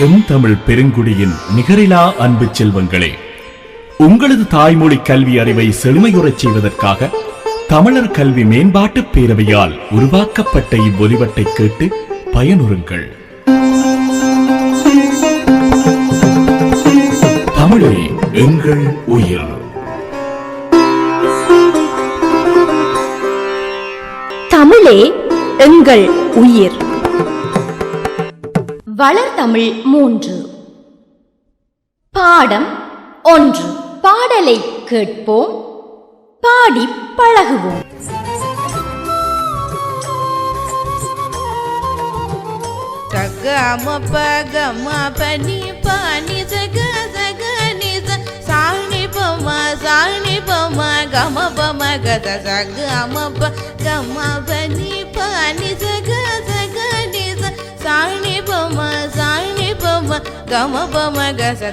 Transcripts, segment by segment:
M Tamil பெருங்குடியின் நிகரிலா அன்பு செல்வங்களே, உங்களது தாய்மொழி கல்வி அறிவை செழுமையுறச் செய்வதற்காக தமிழர் கல்வி மேம்பாட்டு பேரவையால் உருவாக்கப்பட்ட இவ்வொலிவட்டை கேட்டு பயனுறுங்கள். தமிழே எங்கள் உயிர். தமிழே எங்கள் உயிர். வளர்தமிழ் 3. பாடம் 1. பாடலை கேட்போம், பாடி பழகுவோம்.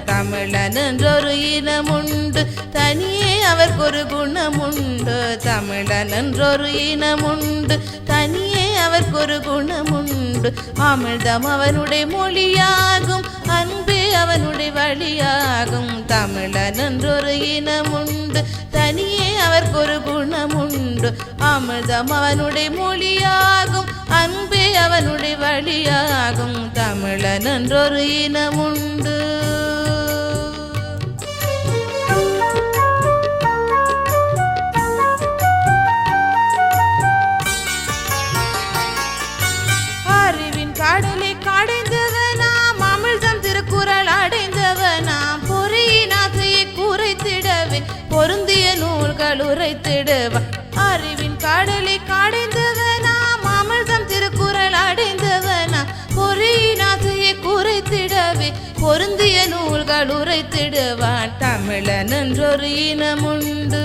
தமிழனென்றொரு இனமுண்டு, தனியே அவர்க்கொரு குணமுண்டு. தமிழனென்றொரு இனமுண்டு, தனியே அவர்க்கொரு குணமுண்டு. அமிழ்தம் அவனுடைய மொழியாகும், அன்பே அவனுடைய வழியாகும். தமிழனென்றொரு இனமுண்டு, தனியே அவர்க்கொரு குணமுண்டு. அமிர்தம் அவனுடைய மொழியாகும், அன்பே அவனுடைய வழியாகும். தமிழனென்றொரு இனமுண்டு. அறிவின் கடலை கடைந்தவனாம், அமிழ்தம் திருக்குறள் அடைந்தவனாம். பொறியினாசையை குறைத்திடவே பொருந்திய நூல்கள் உரைத்திடுவான். அறிவின் கடலை கடைந்தவனாம், அமிழ்தம் திருக்குறள் அடைந்தவனாம். பொறியினாசையை குறைத்திடவே பொருந்திய நூல்கள் உரைத்திடுவான். தமிழனென்றொரு இனமுண்டு.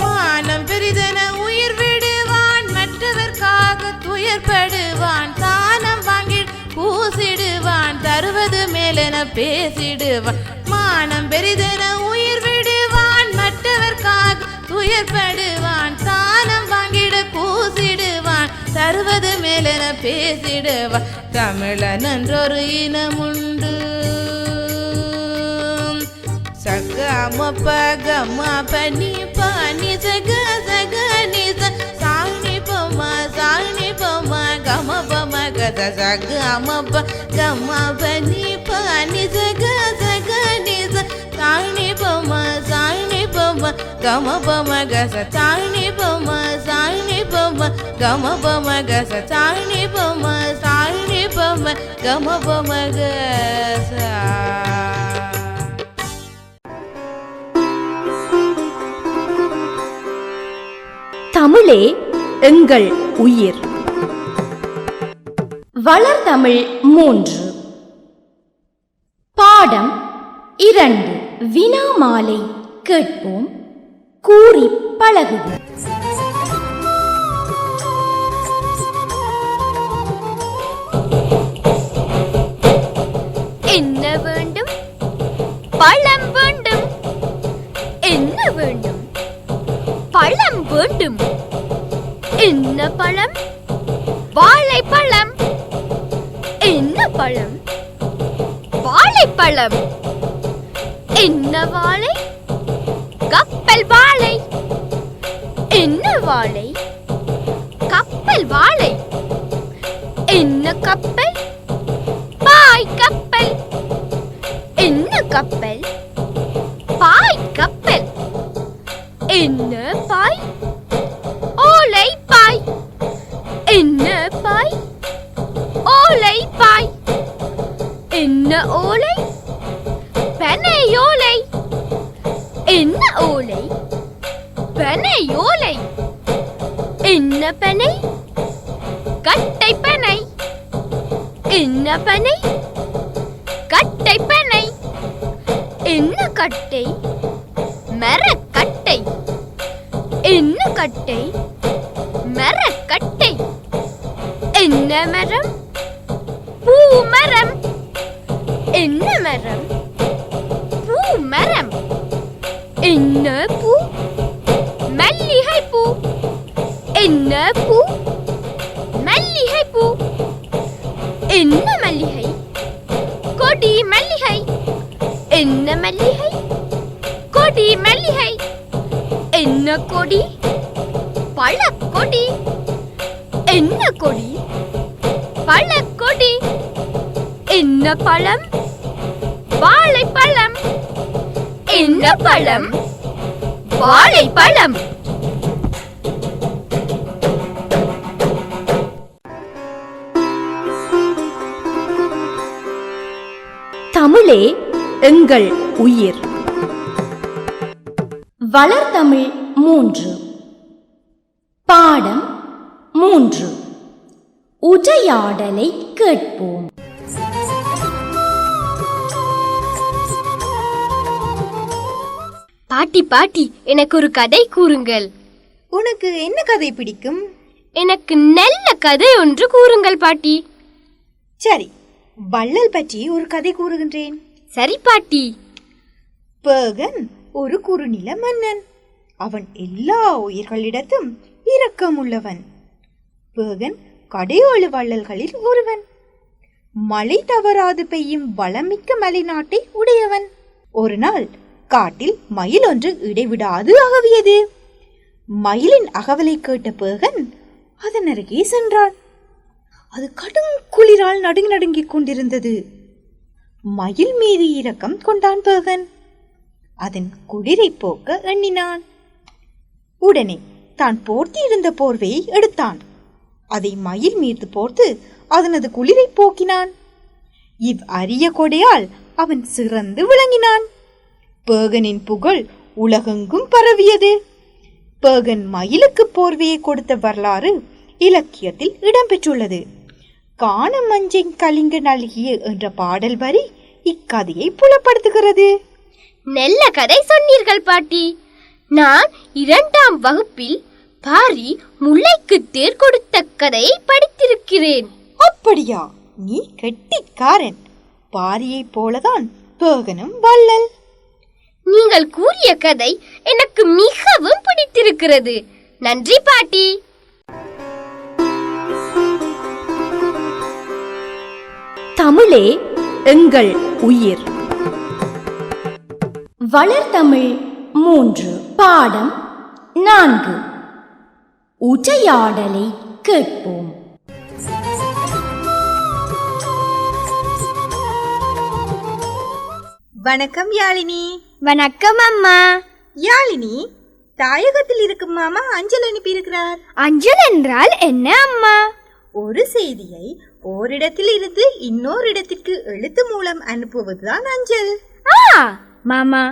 மானம் பெரிதென உயிர் விடுவான், மற்றவர்க்காக துயர்படுவான். தானம் வாங்கி பூசிடுவான், தருவது மேலென பேசிடுவான். மானம் பெரிதென உயிர் விடுவான், மற்றவர்க்காக துயர்படுவான். தானம் வாங்கிட பூசிடுவான், தருவது மேலென பேசிடுவான். தமிழனென்றொரு இனமுண்டு. சகம பகம பனி பனி சக சக நிச சாணி பம சாணி பம கம பம கத சகம பகம பனி பனி சக சக நிச சாணி பம சாணி பம கம பம கச சாணி பம சாணி பம கம பம கச சாணி பம சாணி பம கம பம கச. தமிழே எங்கள் உயிர். வளர்தமிழ் 3. பாடம் 2. வினாமாலை கேட்போம், கூறி பழகுவோம். என்ன வேண்டும்? பழம் வேண்டும். என்ன வேண்டும்? பழம் வேண்டும். என்ன பழம்? வாழைப்பழம். என்ன பழம்? வாழைப்பழம். என்ன வாழை? கப்பல் வாழை. என்ன வாழை? கப்பல் வாழை. என்ன கப்பல்? பாய் கப்பல். என்ன கப்பல்? பாய் கப்பல். என்ன பாய்? ஓலை பாய். என்ன பாய்? ஓலை பாய். என்ன ஓலை? பனையோலை. என்ன ஓலை? பனையோலை. என்ன பனை? கட்டை பனை. என்ன பனை? கட்டை பனை. என்ன கட்டை? மரக்கட்டை. என்ன கட்டை? மரக்கட்டை. என்ன மரம்? பூமரம். என்ன மரம்? என்ன பூ? மல்லிகை பூ. என்ன பூ? மல்லிகை பூ. என்ன மல்லிகை? கொடி மல்லிகை. என்ன மல்லிகை? கொடி மல்லிகை. என்ன கொடி? பழக்கொடி. என்ன கொடி? பழக்கொடி. என்ன பழம்? வாழைப்பழம். என்ன பழம்? வாழைப்பழம். தமிழே எங்கள் உயிர். வளர்தமிழ் 3. பாடம் 3. உரையாடலை கேட்போம். பாட்டி பாட்டி, எனக்கு ஒரு கதை கூறுங்கள். உனக்கு என்ன கதை பிடிக்கும்? எனக்கு நல்ல கதை ஒன்று கூறுங்கள் பாட்டி. சரி, வள்ளல் பற்றி ஒரு கதை கூறுகின்றேன். சரி பாட்டி. பேகன் ஒரு குறுநில மன்னன். அவன் எல்லா உயிர்களிடத்தும் இரக்கமுள்ளவன். பேகன் கடையோழு வள்ளல்களில் ஒருவன். மழை தவறாது பெய்யும் வளமிக்க மலைநாட்டை உடையவன். ஒரு நாள் காட்டில் மயில் ஒன்று இடைவிடாது அகவியது. மயிலின் அகவலை கேட்ட பேகன் அதன் அருகே சென்றான். அது கடும் குளிரால் நடுங்கிக் கொண்டிருந்தது. மயில் மீது இரக்கம் கொண்டான் பேகன். அதன் குளிரை போக்க எண்ணினான். உடனே தான் போர்த்தியிருந்த போர்வையை எடுத்தான். அதை மயில் மீது போர்த்து அதனது குளிரை போக்கினான். இவ் அரிய கொடையால் அவன் சிறந்து விளங்கினான். பேகனின் புகழ் உலகெங்கும் பரவியது. பேகன் மயிலுக்கு போர்வையை கொடுத்த வரலாறு இலக்கியத்தில் இடம்பெற்றுள்ளது. காண மஞ்சை கலிங்க நல்கிய என்ற பாடல் வரி இக்கதையை புலப்படுத்துகிறது. நல்ல கதை சொன்னீர்கள் பாட்டி. நான் 2ஆம் வகுப்பில் பாரி முல்லைக்கு தேர் கொடுத்த கதையை படித்திருக்கிறேன். அப்படியா? நீ கெட்டிக்காரன். பாரியை போலதான் பேகனும் வள்ளல். நீங்கள் கூறிய கதை எனக்கு மிகவும் பிடித்திருக்கிறது. நன்றி பாட்டி. தமிழே எங்கள் உயிர். வளர்தமிழ் 3. பாடம் 4. உரையாடலை கேட்போம். வணக்கம் யாழினி. வணக்கம் அம்மா. யாழினி, தாயகத்தில் இருக்கும் மாமா அஞ்சல் அனுப்பியிருக்கிறார். அஞ்சல் என்றால் என்ன அம்மா? ஒரு செய்தியை ஓரிடத்தில் இருந்து இன்னொரு இடத்திற்கு எழுத்து மூலம் அனுப்புவதுதான் அஞ்சல். மாமா,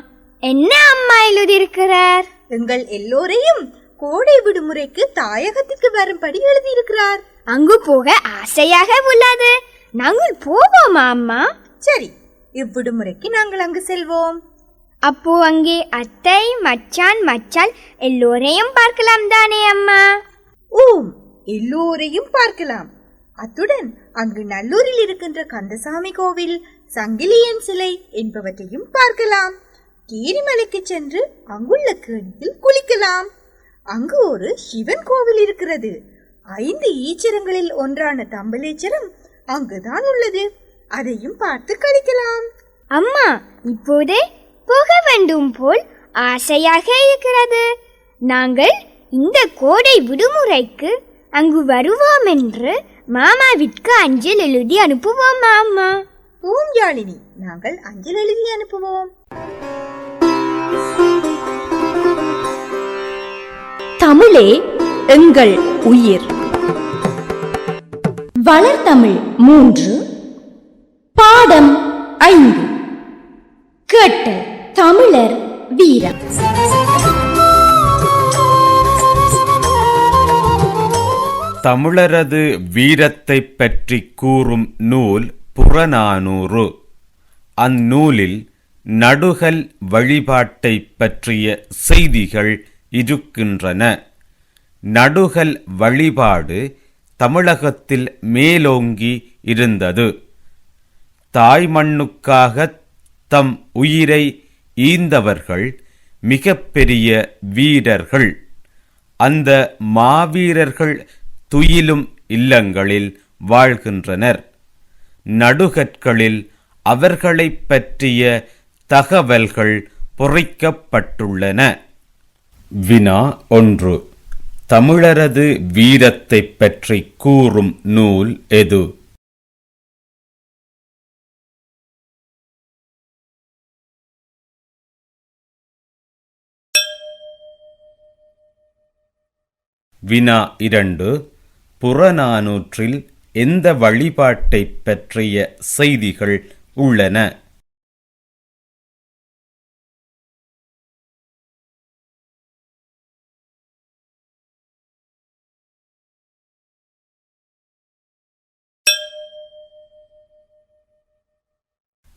என்ன அம்மா எழுதியிருக்கிறார்? எங்கள் எல்லோரையும் கோடை விடுமுறைக்கு தாயகத்திற்கு வரும்படி எழுதியிருக்கிறார். அங்கு போக ஆசையாக உள்ளது. நாங்கள் போவோமா அம்மா? சரி, இவ்விடுமுறைக்கு நாங்கள் அங்கு செல்வோம். அப்போ அங்கே அத்தை, மச்சான், மச்சான் எல்லோரையும் பார்க்கலாம் தானே அம்மா? ஓம், எல்லோரையும் பார்க்கலாம். அத்துடன் அங்கு நல்லூரில் இருக்கின்ற கந்தசாமி கோவில், சங்கிலியன் சிலை என்பவற்றையும் பார்க்கலாம். கீரிமலைக்கு சென்று அங்குள்ள கேணியில் குளிக்கலாம். அங்கு ஒரு சிவன் கோவில் இருக்கிறது. 5 ஈச்சரங்களில் ஒன்றான தம்பலேச்சரம் அங்குதான் உள்ளது. அதையும் பார்த்து கழிக்கலாம். அம்மா, இப்போதே போக வேண்டும் போல் ஆசையாக இருக்கிறது. நாங்கள் இந்த கோடை விடுமுறைக்கு அங்கு வருவோம் என்று மாமாவிற்கு அஞ்சல் எழுதி அனுப்புவோம் அம்மா. ஓம் யாழினி, நாங்கள் அஞ்சல் எழுதி அனுப்புவோம். தமிழே எங்கள் உயிர். வளர்தமிழ் 3. பாடம் 5. கேட்டல் தமிழர் வீரம். தமிழரது வீரத்தை பற்றி கூறும் நூல் புறநானூறு. அந்நூலில் நடுகல் வழிபாட்டை பற்றிய செய்திகள் இருக்கின்றன. நடுகல் வழிபாடு தமிழகத்தில் மேலோங்கி இருந்தது. தாய்மண்ணுக்காக தம் உயிரை ஈந்தவர்கள் மிகப்பெரிய வீரர்கள். அந்த மாவீரர்கள் துயிலும் இல்லங்களில் வாழ்கின்றனர். நடுகற்களில் அவர்களைப் பற்றிய தகவல்கள் பொறிக்கப்பட்டுள்ளன. வினா 1. தமிழரது வீரத்தைப் பற்றி கூறும் நூல் எது? வினா 2. புறநானூற்றில் எந்த வழிபாட்டைப் பற்றிய செய்திகள் உள்ளன?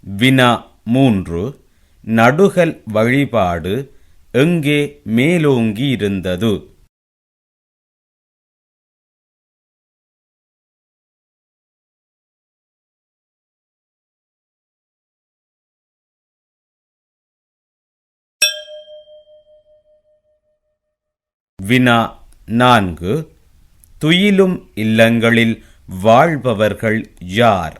வினா 3. நடுகல் வழிபாடு எங்கே மேலோங்கி இருந்தது? வினா 4. துயிலும் இல்லங்களில் வாழ்பவர்கள் யார்?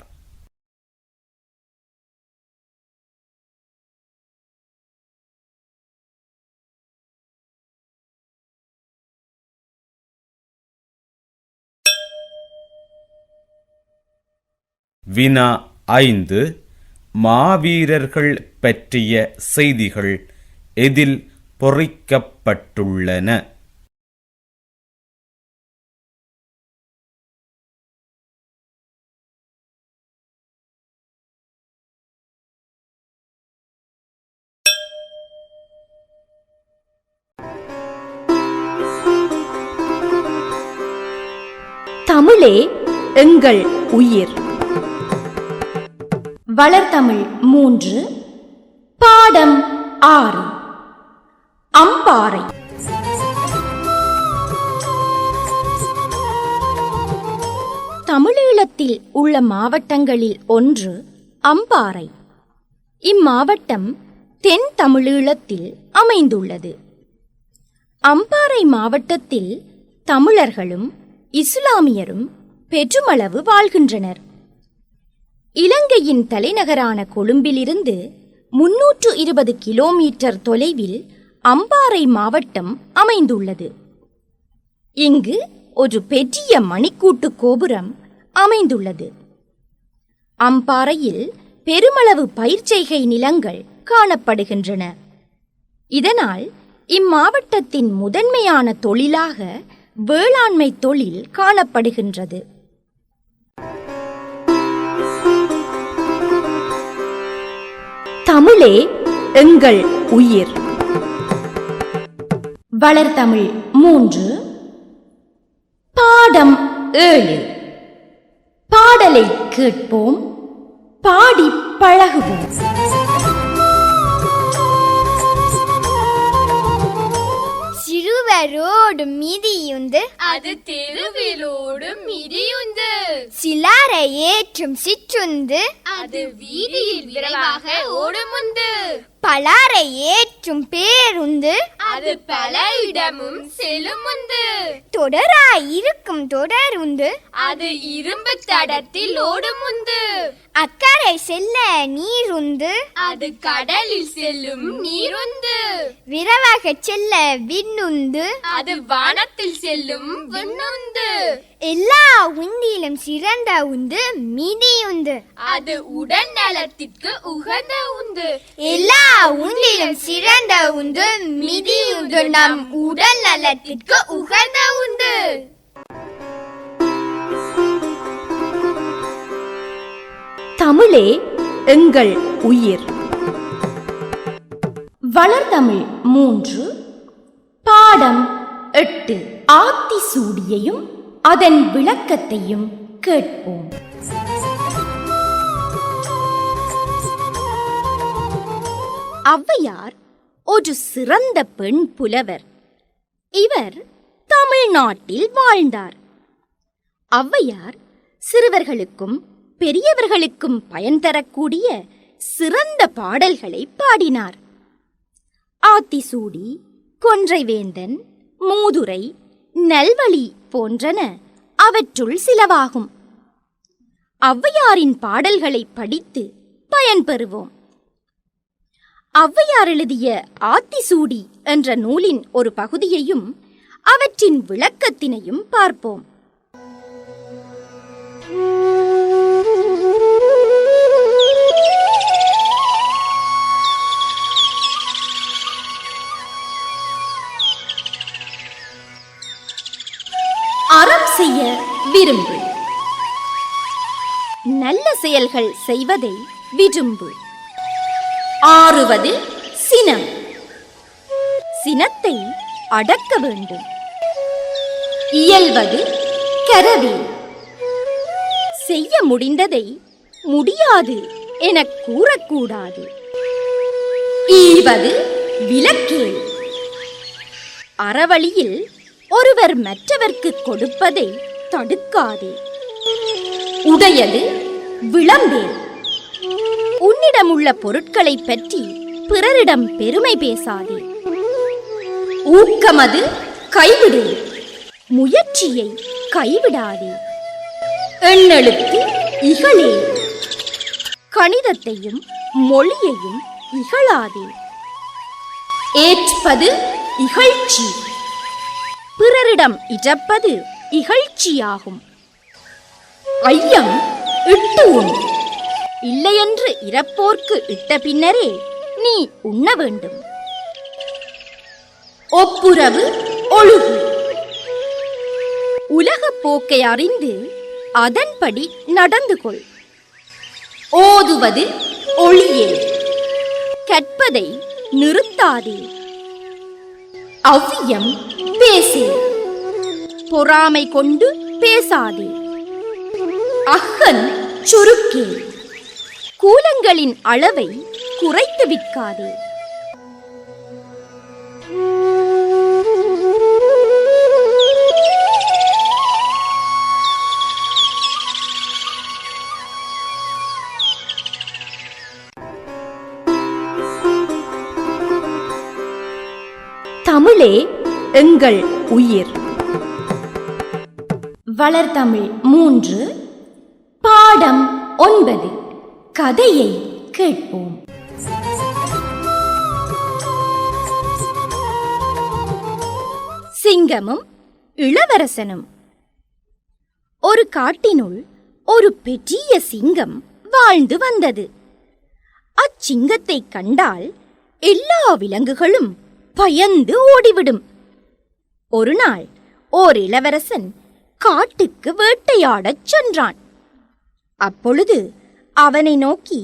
வினா 5. மாவீரர்கள் பற்றிய செய்திகள் எதில் பொறிக்கப்பட்டுள்ளன? தமிழே எங்கள் உயிர். வளர்தமிழ் 3 பாடம் 6 அம்பாறை. தமிழீழத்தில் உள்ள மாவட்டங்களில் ஒன்று அம்பாறை. இம்மாவட்டம் தென் தமிழீழத்தில் அமைந்துள்ளது. அம்பாறை மாவட்டத்தில் தமிழர்களும் இஸ்லாமியரும் பெருமளவு வாழ்கின்றனர். இலங்கையின் தலைநகரான கொழும்பிலிருந்து 320 கிலோமீட்டர் தொலைவில் அம்பாறை மாவட்டம் அமைந்துள்ளது. இங்கு ஒரு பெரிய மணிக்கூட்டு கோபுரம் அமைந்துள்ளது. அம்பாறையில் பெருமளவு பயிர்ச்செய்கை நிலங்கள் காணப்படுகின்றன. இதனால் இம்மாவட்டத்தின் முதன்மையான தொழிலாக வேளாண்மை தொழில் காணப்படுகின்றது. தமிழே எங்கள் உயிர். வளர்தமிழ் 3 பாடம் 7 பாடலை கேட்போம், பாடி பழகுவோம். சிறுவரோடு மிதியுந்து அது தெருவிலோடு மிதியுந்து. சிலாரை ஏற்றும் சிற்றுந்து அது வீதியில் விரைவாக ஓடுமுந்து. பலாரை ஏற்றும் பேருந்து அது பல இடமும் செல்லுமுந்து. தொடராய் இருக்கும் தொடருந்து அது இரும்பு தடத்தில் ஓடுமுந்து. அக்கறை செல்ல நீருந்து அது கடலில் செல்லும் நீருந்து. விரைவாக செல்ல விண்ணுந்து அது வானத்தில் செல்லும் விண்ணுந்து. எல்லா உந்திலும் சிறந்த உந்து மிதியுந்து. அது உடல் நலத்திற்கு உகந்த உந்து. எல்லா உந்திலும் சிறந்த உந்து மிதியுந்து நம் உடல் நலத்திற்கு உகந்த உந்து. தமிழே எங்கள் உயிர். வளர்தமிழ் 3 பாடம் 8 ஆத்திசூடியையும் அதன் விளக்கத்தையும் கேட்போம். ஔவையார் ஒரு சிறந்த பெண் புலவர். இவர் தமிழ்நாட்டில் வாழ்ந்தார். ஔவையார் சிறுவர்களுக்கும் பெரியவர்களுக்கும் பயன் தரக்கூடிய சிறந்த பாடல்களை பாடினார். ஆத்திசூடி, கொன்றைவேந்தன், மூதுரை, நல்வழி போன்றன அவற்றுள் சிலவாகும். ஔவையாரின் பாடல்களை படித்து பயன்பெறுவோம். ஔவையார் எழுதிய ஆத்திசூடி என்ற நூலின் ஒரு பகுதியையும் அவற்றின் விளக்கத்தினையும் பார்ப்போம். அறம் செய்ய விரும்பு, நல்ல செயல்கள் செய்வதை விரும்பு. ஆறுவது சினம், சினத்தை அடக்க வேண்டும். இயல்வது கரவேல், செய்ய முடிந்ததை முடியாது எனக் கூறக்கூடாது. ஈவது விலக்கேள், அறவழியில் ஒருவர் மற்றவர்க்கு கொடுப்பதை தடுக்காதே. உடையது விளம்பேல், உன்னிடமுள்ள பொருட்களை பற்றி பிறரிடம் பெருமை பேசாதே. ஊக்கமது கைவிடு, முயற்சியை கைவிடாதே. எண்ணெழுத்து இகழே, கணிதத்தையும் மொழியையும் இகழாதே. ஏற்பது இகழ்ச்சி, பிறரிடம் இழப்பது இகழ்ச்சியாகும். ஐயம் இட்டு உண், இல்லையென்று இறப்போர்க்கு இட்ட பின்னரே நீ உண்ண வேண்டும். ஒப்புரவு ஒழுகு, உலகப் போக்கை அறிந்து அதன்படி நடந்து கொள். ஓதுவது ஒளியே, கற்பதை நிறுத்தாதே. அவ்வியம் பேசே, பொறாமை கொண்டு பேசாதே. அஹ்கன் சுருக்கே, கூலங்களின் அளவை குறைத்து விற்காதே. தமிழே எங்கள் உயிர். வளர்தமிழ் 3 பாடம் 9 கதையை கேட்போம். சிங்கமும் இளவரசனும். ஒரு காட்டினுள் ஒரு பெரிய சிங்கம் வாழ்ந்து வந்தது. அச்சிங்கத்தை கண்டால் எல்லா விலங்குகளும் பயந்து ஓடிவிடும். ஒரு நாள் ஓர் இளவரசன் காட்டுக்கு வேட்டையாடச் சென்றான். அப்பொழுது அவனை நோக்கி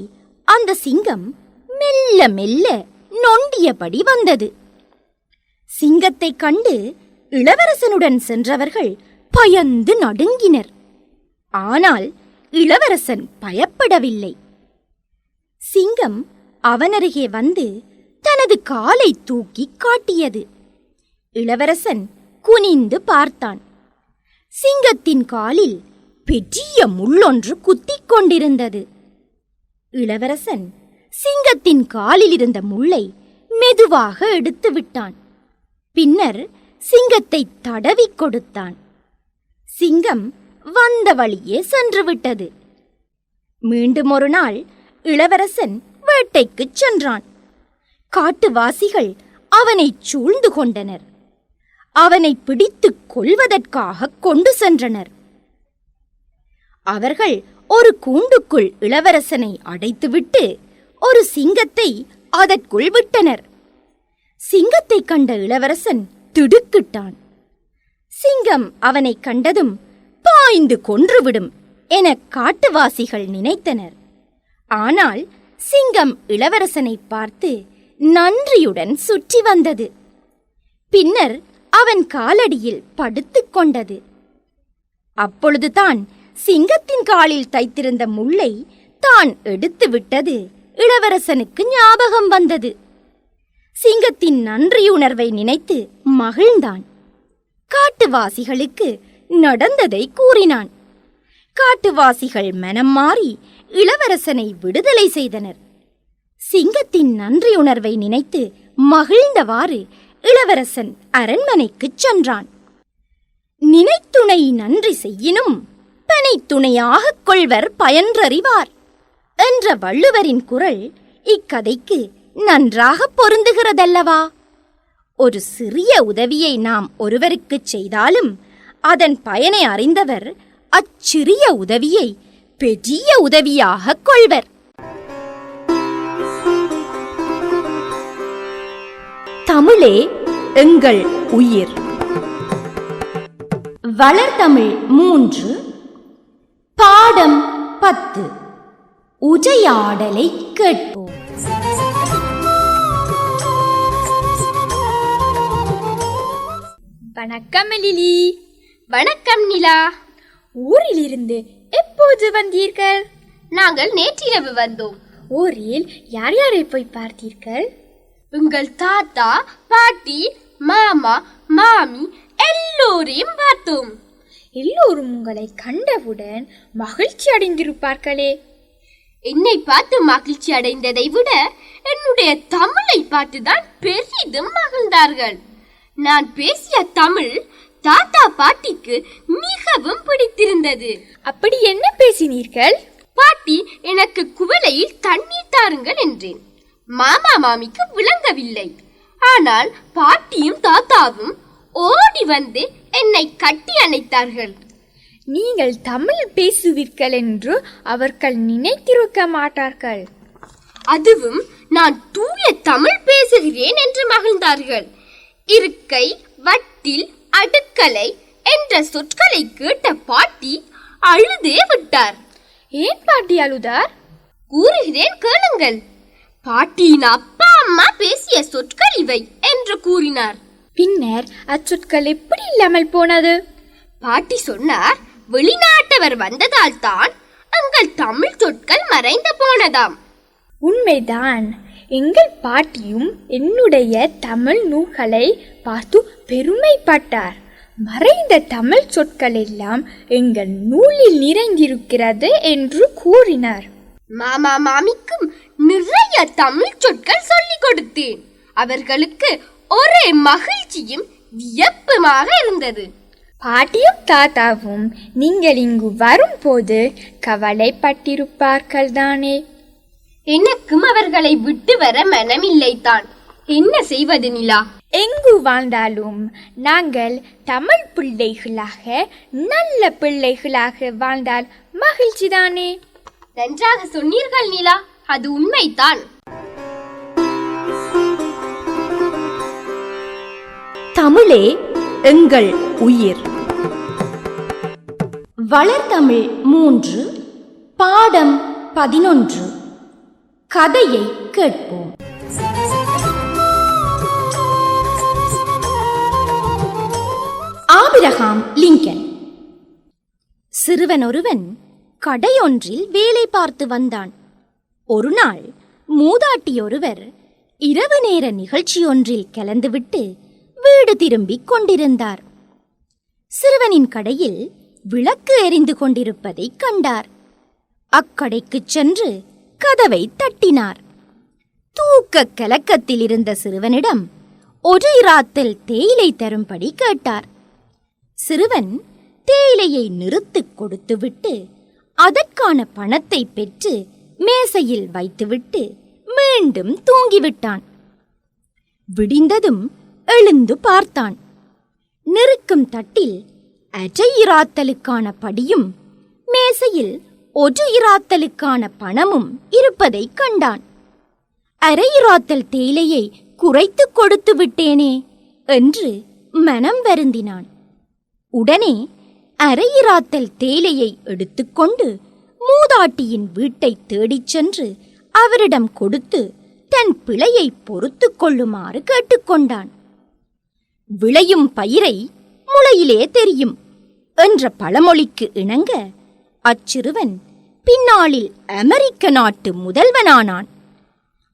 அந்த சிங்கம் மெல்ல மெல்ல நொண்டியபடி வந்தது. சிங்கத்தை கண்டு இளவரசனுடன் சென்றவர்கள் பயந்து நடுங்கினர். ஆனால் இளவரசன் பயப்படவில்லை. சிங்கம் அவனருகே வந்து தனது காலை தூக்கி காட்டியது. இளவரசன் குனிந்து பார்த்தான். சிங்கத்தின் காலில் பெரிய முள்ளொன்று குத்திக் கொண்டிருந்தது. இளவரசன் சிங்கத்தின் காலில் இருந்த முள்ளை மெதுவாக எடுத்து விட்டான். பின்னர் சிங்கத்தை தடவிக் கொடுத்தான். சிங்கம் வந்த வழியே சென்று விட்டது. மீண்டும் ஒரு நாள் இளவரசன் வேட்டைக்குச் சென்றான். காட்டுவாசிகள் அவனை சூழ்ந்து கொண்டனர். அவனை பிடித்துக் கொல்வதற்காக கொண்டு சென்றனர். அவர்கள் ஒரு கூண்டுக்குள் இளவரசனை அடைத்துவிட்டு ஒரு சிங்கத்தை அதற்குள் விட்டனர். சிங்கத்தை கண்ட இளவரசன் திடுக்கிட்டான். சிங்கம் அவனை கண்டதும் பாய்ந்து கொன்றுவிடும் என காட்டுவாசிகள் நினைத்தனர். ஆனால் சிங்கம் இளவரசனை பார்த்து நன்றியுடன் சுற்றி வந்தது. பின்னர் அவன் காலடியில் படுத்துக் கொண்டது. அப்பொழுதுதான் சிங்கத்தின் காலில் தைத்திருந்த முள்ளை தான் எடுத்து விட்டது இளவரசனுக்கு ஞாபகம் வந்தது. சிங்கத்தின் நன்றியுணர்வை நினைத்து மகிழ்ந்தான். காட்டுவாசிகளுக்கு நடந்ததை கூறினான். காட்டுவாசிகள் மனம் மாறி இளவரசனை விடுதலை செய்தனர். சிங்கத்தின் நன்றியுணர்வை நினைத்து மகிழ்ந்தவாறு இளவரசன் அரண்மனைக்குச் சென்றான். நினைத்துணை நன்றி செய்யினும் பனைத்துணையாகக் கொள்வர் பயன்றறிவார் என்ற வள்ளுவரின் குரல் இக்கதைக்கு நன்றாக பொருந்துகிறதல்லவா? ஒரு சிறிய உதவியை நாம் ஒருவருக்குச் செய்தாலும் அதன் பயனை அறிந்தவர் அச்சிறிய உதவியை பெரிய உதவியாகக் கொள்வர். தமிழே எங்கள் உயிர். வளர்தமிழ் 3 பாடம் 10 உரையாடலை கேட்போம். வணக்கம் லிலி. வணக்கம் நிலா. ஊரிலிருந்து எப்போது வந்தீர்கள்? நாங்கள் நேற்றிரவு வந்தோம். ஊரில் யார் யாரை போய் பார்த்தீர்கள்? உங்கள் தாத்தா, பாட்டி, மாமா, மாமி எல்லோரையும் பார்த்தோம். எல்லோரும் உங்களை கண்டவுடன் மகிழ்ச்சி அடைந்திருப்பார்களே. என்னை பார்த்து மகிழ்ச்சி அடைந்ததை விட என்னுடைய தமிழை பார்த்துதான் பெரிதும் மகிழ்ந்தார்கள். நான் பேசிய தமிழ் தாத்தா பாட்டிக்கு மிகவும் பிடித்திருந்தது. அப்படி என்ன பேசினீர்கள்? பாட்டி எனக்கு குவளையில் தண்ணீர் தாருங்கள் என்றேன். மாமா மாமிக்கு விளங்கவில்லை. ஆனால் பாட்டியும் தாத்தாவும் ஓடி வந்து என்னை கட்டி அணைத்தார்கள். நீங்கள் தமிழ் பேசுவீர்கள் என்று அவர்கள் நினைத்திருக்க மாட்டார்கள். அதுவும் நான் தூய தமிழ் பேசுகிறேன் என்று மகிழ்ந்தார்கள். இருக்கை, வட்டில், அடுக்கலை என்ற சொற்களை கேட்ட பாட்டி அழுதே விட்டார். ஏன் பாட்டி அழுதார்? கூறுகிறேன் கேளுங்கள். பாட்டியின் அப்பா அம்மா பேசிய சொற்கள் இவை என்று கூறினார். பின்னர் அச்சொற்கள் எப்படி இல்லாமல் போனது? பாட்டி சொன்னார், வெளிநாட்டவர் வந்ததால் தான் எங்கள் தமிழ் சொற்கள் மறைந்து போனதாம். உண்மைதான். எங்கள் பாட்டியும் என்னுடைய தமிழ் நூல்களை பார்த்து பெருமைப்பட்டார். மறைந்த தமிழ் சொற்கள் எல்லாம் எங்கள் நூலில் நிறைந்திருக்கிறது என்று கூறினார். மாமா மாமிக்கும் நிறைய தமிழ் சொற்கள் சொல்லிக் கொடுத்தேன். அவர்களுக்கு ஒரே மகிழ்ச்சியும் வியப்புமாக இருந்தது. பாட்டியும் தாத்தாவும் நீங்கள் இங்கு வரும்போது கவலைப்பட்டிருப்பார்கள் தானே? எனக்கும் அவர்களை விட்டு வர மனமில்லைத்தான். என்ன செய்வது நிலா? எங்கு வாழ்ந்தாலும் நாங்கள் தமிழ் பிள்ளைகளாக நல்ல பிள்ளைகளாக வாழ்ந்தால் மகிழ்ச்சிதானே? நன்றாக சொன்னீர்கள் நிலா, அது உண்மைதான். தமிழே எங்கள் உயிர். வளர்தமிழ் 3 பாடம் 11 கதையை கேட்போம். Abraham Lincoln. சிறுவன் ஒருவன் கடையொன்றில் வேலை பார்த்து வந்தான். ஒரு நாள் மூதாட்டி ஒருவர் இரவு நேர நிகழ்ச்சியொன்றில் கலந்துவிட்டு வீடு திரும்பிக் கொண்டிருந்தார். சிறுவனின் கடையில் விளக்கு எரிந்து கொண்டிருப்பதை கண்டார். அக்கடைக்குச் சென்று கதவை தட்டினார். தூக்க கலக்கத்தில் இருந்த சிறுவனிடம் ஒரு இராத்தில் தேயிலை தரும்படி கேட்டார். சிறுவன் தேயிலையை நிறுத்திக் கொடுத்துவிட்டு அதற்கான பணத்தை பெற்று மேசையில் வைத்துவிட்டு மீண்டும் தூங்கிவிட்டான். விடிந்ததும் எழுந்து பார்த்தான். நெருக்கும் தட்டில் அரை இராத்தலுக்கான படியும் மேசையில் ஒரு இராத்தலுக்கான பணமும் இருப்பதை கண்டான். அரை இராத்தல் தேயிலையை குறைத்து கொடுத்து விட்டேனே என்று மனம் வருந்தினான். உடனே அரை இராத்தல் தேயிலையை எடுத்துக்கொண்டு மூதாட்டியின் வீட்டை தேடிச் சென்று அவரிடம் கொடுத்து தன் பிழையை பொறுத்து கொள்ளுமாறு கேட்டுக்கொண்டான். விளையும் பயிரை முளையிலே தெரியும் என்ற பழமொழிக்கு இணங்க அச்சிறுவன் பின்னாளில் அமெரிக்க நாட்டு முதல்வனானான்.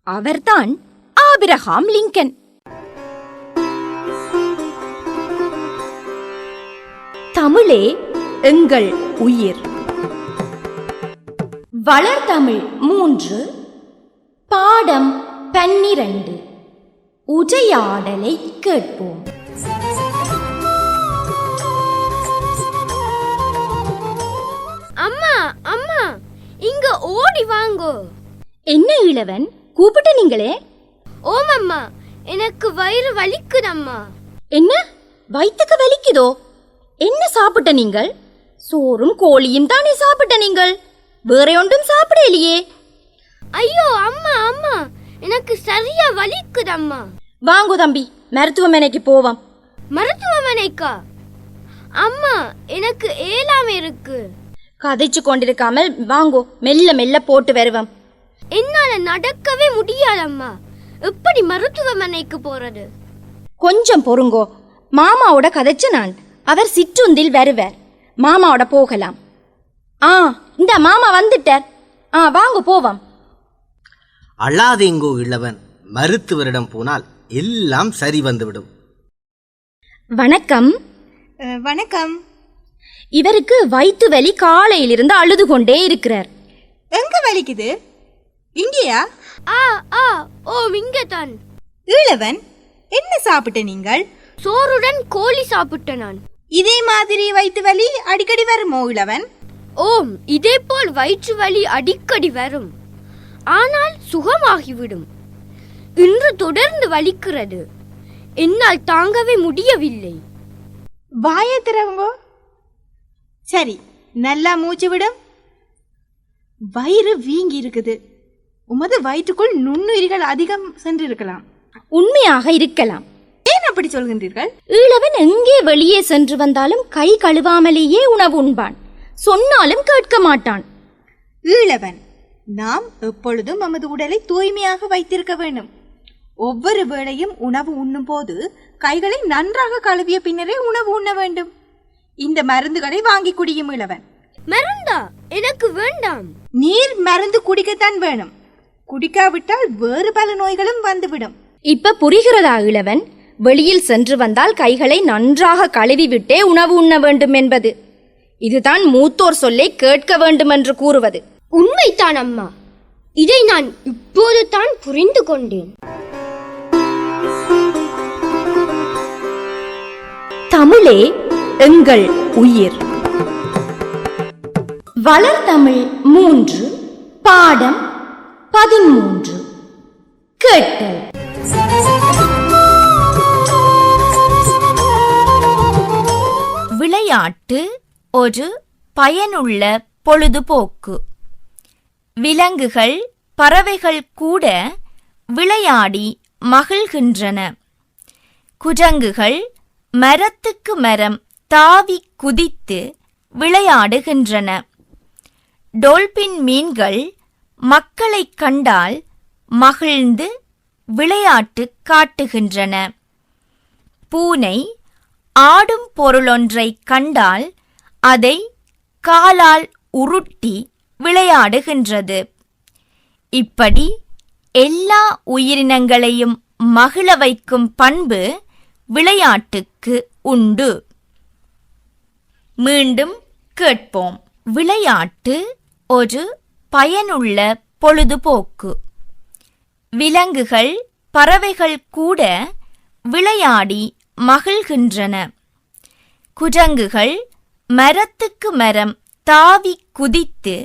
அவர்தான் ஆபிரகாம் லிங்கன். தமிழே எங்கள் உயிர். வளர்தமிழ் 3 பாடம் 12 உரையாடலை கேட்போம். அம்மா அம்மா இங்க ஓடி வாங்கோ. என்ன இளவன், கூப்பிட்ட நீங்களே? ஓம் அம்மா, எனக்கு வயிறு வலிக்குதம்மா. என்ன, வயிற்றுக்கு வலிக்குதோ? என்ன சாப்பிட்ட நீங்கள்? சோறும் கோழியும் தானே சாப்பிட்ட நீங்கள், வேற ஒன்றும் சாப்பிடலையே. ஐயோ அம்மா அம்மா, எனக்கு சரியா வலிக்குதம்மா. வாங்கோ தம்பி, மருத்துவமனைக்கு போவோம். மருத்துவமனைக்கா? அம்மா, எனக்கு ஏலாம இருக்கு. கதைச்சு கொண்டிருக்காமல் வாங்கோ, மெல்ல மெல்ல போட்டு வருவோம். என்னால நடக்கவே முடியாதம்மா. எப்படி மருத்துவமனைக்கு போறது? கொஞ்சம் பொறுங்கோ, மாமாவோட கதைச்சு நான். அவர் சிற்றுந்தில் வருவார், மாமாவோட போகலாம். இந்த மாமா வந்துட்டார். வாங்க போவோம். அழாதேங்கோ இளவன், மருத்துவரிடம் போனால் எல்லாம் சரி வந்துவிடும். வணக்கம். வணக்கம். இவருக்கு வயிற்று வலி, காலையிலிருந்து அழுது கொண்டே இருக்கிறார். எங்க வலிக்குது? இங்கேயா? ஓம், இங்கதான். இளவன், என்ன சாப்பிட்ட நீங்கள்? சோறுடன் கோழி சாப்பிட்ட நான். இதே மாதிரி வயிற்று வலி அடிக்கடி வருமோ இளவன்? ஓம், இதே போல் வயிற்று வலி அடிக்கடி வரும், ஆனால் சுகமாகிவிடும். இன்று தொடர்ந்து வலிக்கிறது, என்னால் தாங்கவே முடியவில்லை. வாயை திறவுங்கோ. சரி, நல்லா மூச்சு விடும். வயிறு வீங்கி இருக்குது. உமது வயிற்றுக்குள் நுண்ணுயிர்கள் அதிகம் சென்றிருக்கலாம். உண்மையாக இருக்கலாம். ஏன் அப்படி சொல்கின்றீர்கள்? ஈழவன் எங்கே வெளியே சென்று வந்தாலும் கை கழுவாமலேயே உணவு உண்பான், சொன்னாலும் கேட்க மாட்டான். ஈழவன், நாம் எப்பொழுதும் நமது உடலை தூய்மையாக வைத்திருக்க வேண்டும். ஒவ்வொரு வேளையும் உணவு உண்ணும் போது கைகளை நன்றாக கழுவிய பின்னரே உணவு உண்ண வேண்டும். இந்த மருந்துகளை வாங்கி குடியும் இளவன். மருந்தா? எனக்கு வேண்டாம். நீர் மருந்து குடிக்கத்தான் வேணும். குடிக்காவிட்டால் வேறு பல நோய்களும் வந்துவிடும். இப்ப புரிகிறதா இளவன்? வெளியில் சென்று வந்தால் கைகளை நன்றாக கழுவிவிட்டே உணவு உண்ண வேண்டும் என்பது. இதுதான் மூத்தோர் சொல்லை கேட்க வேண்டும் என்று கூறுவது. உண்மைதான் அம்மா, இதை நான் இப்போது தான் புரிந்து கொண்டேன். தமிழே எங்கள் உயிர். வளர்தமிழ் 3 பாடம் 13 கேட்டல். விளையாட்டு ஒரு பயனுள்ள பொழுதுபோக்கு. விலங்குகள், பறவைகள் கூட விளையாடி மகிழ்கின்றன. குரங்குகள் மரத்துக்கு மரம் தாவி குதித்து விளையாடுகின்றன. டோல்பின் மீன்கள் மக்களைக் கண்டால் மகிழ்ந்து விளையாட்டு காட்டுகின்றன. பூனை ஆடும் பொருளொன்றை கண்டால் அதை காலால் உருட்டி விளையாடுகின்றது. இப்படி எல்லா உயிரினங்களையும் மகிழ வைக்கும் பண்பு விளையாட்டுக்கு உண்டு. மீண்டும் கேட்போம். விளையாட்டு ஒரு பயனுள்ள பொழுதுபோக்கு. விலங்குகள், பறவைகள் கூட விளையாடி மகிழ்கின்றன. குரங்குகள் மரத்துக்கு மரம் தாவி குதித்து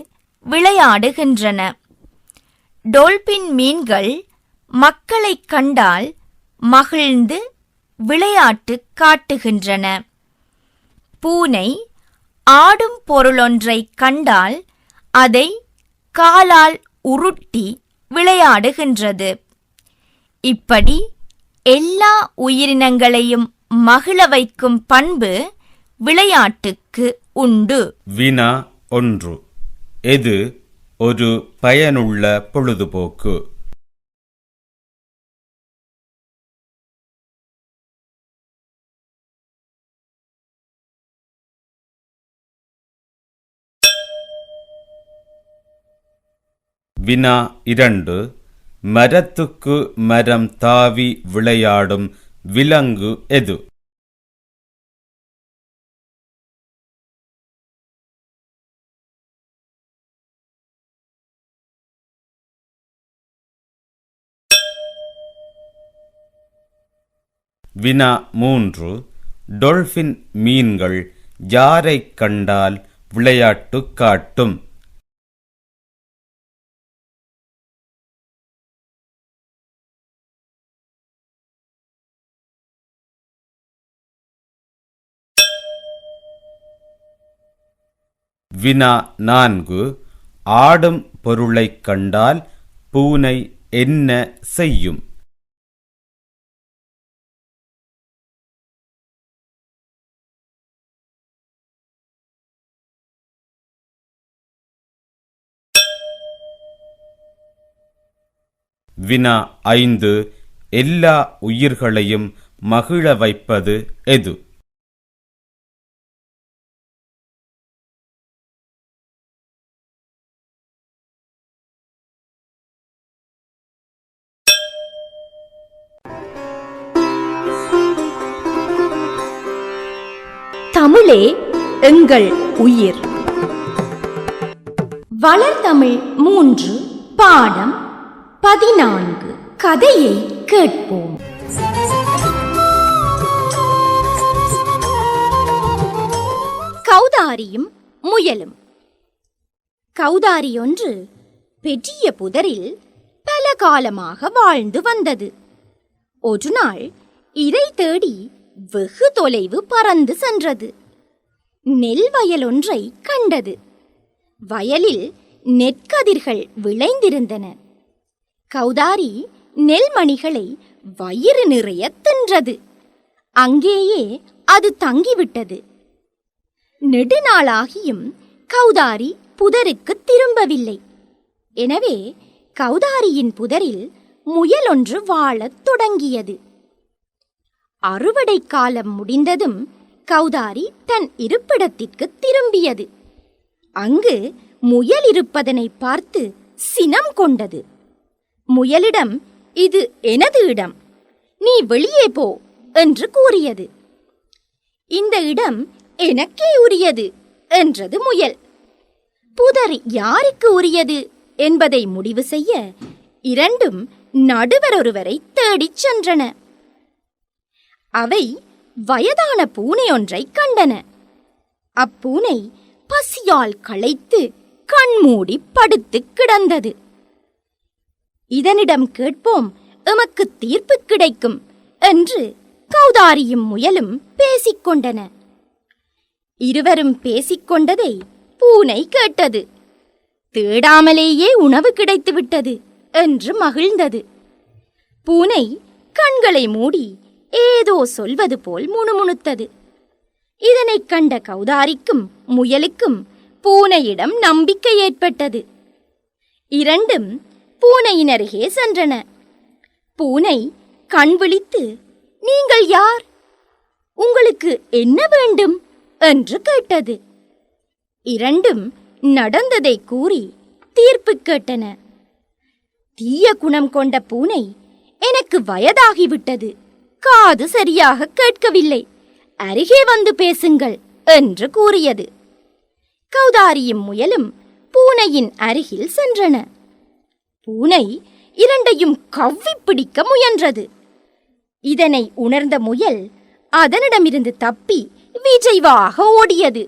விளையாடுகின்றன. டோல்பின் மீன்கள் மக்களைக் கண்டால் மகிழ்ந்து விளையாட்டு காட்டுகின்றன. பூனை ஆடும் பொருளொன்றை கண்டால் அதை காலால் உருட்டி விளையாடுகின்றது. இப்படி எல்லா உயிரினங்களையும் மகிழ வைக்கும் பண்பு விளையாட்டுக்கு உண்டு. வினா 1. எது ஒரு பயனுள்ள பொழுதுபோக்கு? வினா 2. மரத்துக்கு மரம் தாவி விளையாடும் விலங்கு எது? வினா 3. டொல்பின் மீன்கள் யாரைக் கண்டால் விளையாட்டு காட்டும்? வினா 4. ஆடும் பொருளைக் கண்டால் பூனை என்ன செய்யும்? வினா 5. எல்லா உயிர்களையும் மகிழ வைப்பது எது? தமிழே எங்கள் உயிர். வளர்தமிழ் 3 பாடம் 14. கதையை கேட்போம். கௌதாரியும் முயலும். கௌதாரி ஒன்று பெரிய புதரில் பல காலமாக வாழ்ந்து வந்தது. ஒரு நாள் இரை தேடி வெகு தொலைவு பறந்து சென்றது. நெல் வயல் ஒன்றை கண்டது. வயலில் நெற்கதிர்கள் விளைந்திருந்தன. கௌதாரி நெல்மணிகளை வயிறு நிறைய தின்றது. அங்கேயே அது தங்கிவிட்டது. நெடுநாளாகியும் கௌதாரி புதருக்கு திரும்பவில்லை. எனவே கௌதாரியின் புதரில் முயலொன்று வாழத் தொடங்கியது. அறுவடை காலம் முடிந்ததும் கௌதாரி தன் இருப்பிடத்திற்கு திரும்பியது. அங்கு முயல் இருப்பதனை பார்த்து சினம் கொண்டது. முயலிடம், இது எனது இடம், நீ வெளியே போ என்று கூறியது. இந்த இடம் எனக்கே உரியது என்றது முயல். புதர் யாருக்கு உரியது என்பதை முடிவு செய்ய இரண்டும் நடுவர் ஒருவரை தேடிச் சென்றன. அவை வயதான பூனை ஒன்றை கண்டன. அப்பூனை பசியால் களைத்து கண்மூடி படுத்து கிடந்தது. இதனிடம் கேட்போம், எமக்கு தீர்ப்பு கிடைக்கும் என்று கௌதாரியும் முயலும் பேசிக்கொண்டன. இருவரும் பேசிக்கொண்டதை பூனை கேட்டது. தேடாமலேயே உணவு கிடைத்துவிட்டது என்று மகிழ்ந்தது. பூனை கண்களை மூடி ஏதோ சொல்வது போல் முணுமுணுத்தது. இதனைக் கண்ட கௌதாரிக்கும் முயலுக்கும் பூனையிடம் நம்பிக்கை ஏற்பட்டது. இரண்டும் பூனையின் அருகே சென்றன. பூனை கண் விழித்து, நீங்கள் யார்? உங்களுக்கு என்ன வேண்டும் என்று கேட்டது. இரண்டும் நடந்ததை கூறி தீர்ப்பு கேட்டன. தீய குணம் கொண்ட பூனை, எனக்கு வயதாகிவிட்டது, காது சரியாக கேட்கவில்லை, அருகே வந்து பேசுங்கள் என்று கூறியது. கௌதாரியும் முயலும் பூனையின் அருகில் சென்றன. பூனை இரண்டையும் கவ்வி பிடிக்க முயன்றது. இதனை உணர்ந்த முயல் அதனிடமிருந்து தப்பி விஜைவாக ஓடியது.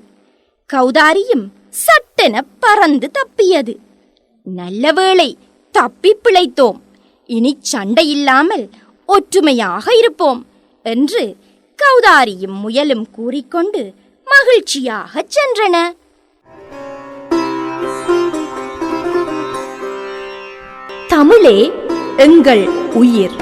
கௌதாரியும் சட்டென பறந்து தப்பியது. நல்ல வேளை, தப்பி பிழைத்தோம், இனி சண்டையில்லாமல் ஒற்றுமையாக இருப்போம் என்று கௌதாரியும் முயலும் கூறிக்கொண்டு மகிழ்ச்சியாகச் சென்றன. தமிழே எங்கள் உயிர்.